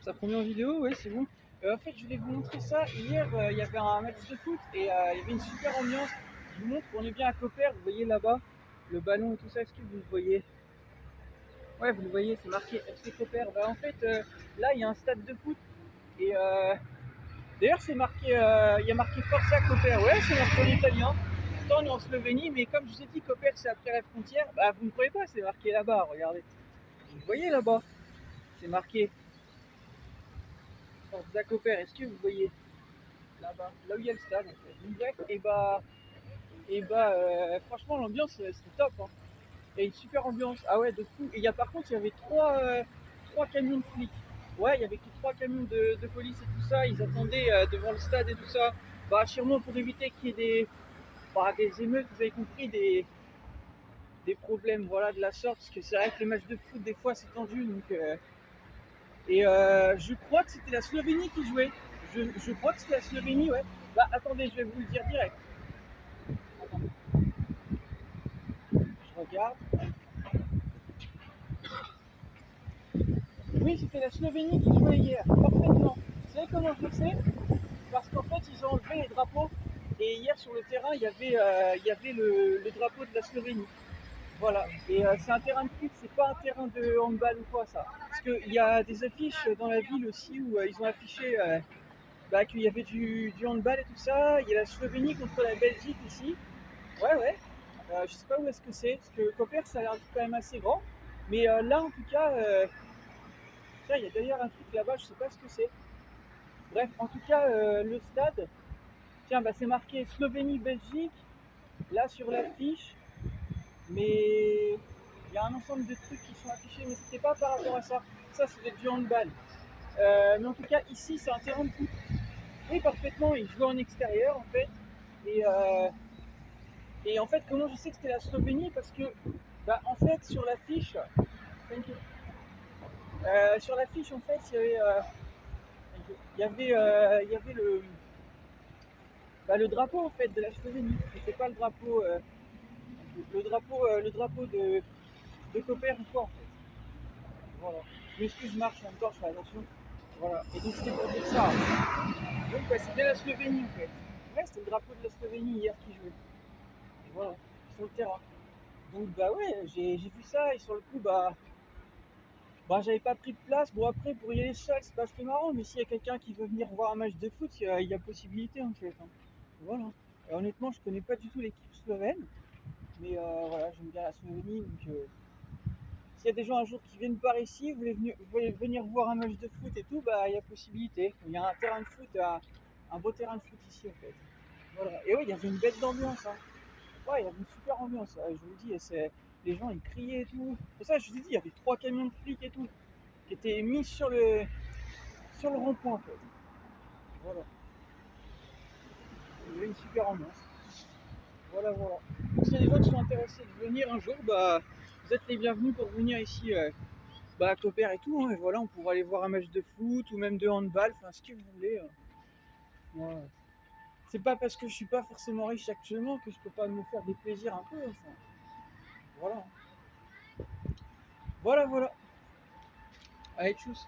Ça prend bien en vidéo, ouais, c'est bon. En fait, je voulais vous montrer ça. Hier, il y avait un match de foot et il y avait une super ambiance. Je vous montre, on est bien à Copper, vous voyez là-bas, le ballon et tout ça, est-ce que vous le voyez? Ouais, vous le voyez, c'est marqué FC Copper. Bah, en fait, là, il y a un stade de foot et d'ailleurs, c'est marqué, il y a marqué Forza Copper. Ouais, c'est marqué en italien. Pourtant, on est en Slovénie, mais comme je vous ai dit, Copper, c'est après la frontière. Bah, vous ne croyez pas, c'est marqué là-bas, regardez. Vous voyez là-bas, c'est marqué Forza Copper. Est-ce que vous voyez? Là-bas, là où il y a le stade en fait. Donc, bref, franchement l'ambiance c'était top. Hein. Il y a une super ambiance. Ah ouais, de fou. Et il y a par contre il y avait trois camions de flics. Ouais, il y avait que trois camions de police et tout ça. Ils attendaient devant le stade et tout ça. Bah sûrement pour éviter qu'il y ait des émeutes, vous avez compris, des problèmes voilà de la sorte. Parce que c'est vrai que les matchs de foot des fois c'est tendu. Je crois que c'était la Slovénie qui jouait. Je crois que c'était la Slovénie, ouais. Bah attendez, je vais vous le dire direct. Attendez, je regarde. Oui, c'était la Slovénie qui jouait hier, parfaitement. Vous savez comment je le sais? Parce qu'en fait, ils ont enlevé les drapeaux. Et hier, sur le terrain, il y avait le drapeau de la Slovénie. Voilà. Et c'est un terrain de foot, c'est pas un terrain de handball ou quoi, ça. Parce qu'il y a des affiches dans la ville aussi où ils ont affiché qu'il y avait du handball et tout ça. Il y a la Slovénie contre la Belgique ici. Ouais, ouais. Je sais pas où est-ce que c'est, parce que Koper, ça a l'air quand même assez grand. Mais là, en tout cas, tiens, il y a d'ailleurs un truc là-bas, je sais pas ce que c'est. Bref, en tout cas, le stade, tiens, bah, c'est marqué Slovénie-Belgique, là sur l'affiche, mais il y a un ensemble de trucs qui sont affichés, mais c'était pas par rapport à ça. Ça, c'est du handball. Mais en tout cas, ici, c'est un terrain de foot. Oui, parfaitement, ils jouaient en extérieur, en fait. Et, euh, et en fait, comment je sais que c'était la Slovénie? Parce que, bah, en fait, sur l'affiche, en fait, il y avait le drapeau en fait de la Slovénie. C'était pas le drapeau de Koper ou quoi en fait. Voilà. Je m'excuse, je marche en même temps, je fais attention. Voilà. Et donc c'était pour dire ça. Donc ouais, c'était la Slovénie en fait. Ouais, c'était le drapeau de la Slovénie hier qui jouait. Voilà. Sur le terrain. Donc bah ouais, j'ai vu ça et sur le coup bah j'avais pas pris de place. Bon après pour y aller seul c'est pas très marrant, mais s'il y a quelqu'un qui veut venir voir un match de foot, il y a possibilité en fait. Hein. Voilà. Et honnêtement je connais pas du tout l'équipe slovène, mais voilà, j'aime bien la Slovénie. Donc s'il y a des gens un jour qui viennent par ici, vous voulez venir voir un match de foot et tout, bah il y a possibilité. Il y a un terrain de foot, un beau terrain de foot ici en fait. Voilà. Et oui, il y avait une bête d'ambiance. Hein. Ouais, il y avait une super ambiance, je vous le dis, les gens ils criaient et tout. Pour ça, je vous ai dit, il y avait trois camions de flics et tout, qui étaient mis sur le rond-point en fait. Voilà, il y avait une super ambiance. Voilà, voilà. Donc, s'il y a des gens qui sont intéressés de venir un jour, bah, vous êtes les bienvenus pour venir ici à Copper et tout. Hein, et voilà, on pourra aller voir un match de foot ou même de handball, enfin ce que vous voulez. Voilà. C'est pas parce que je suis pas forcément riche actuellement que je peux pas me faire des plaisirs un peu. Enfin, voilà. Voilà, voilà. Allez, tchuss.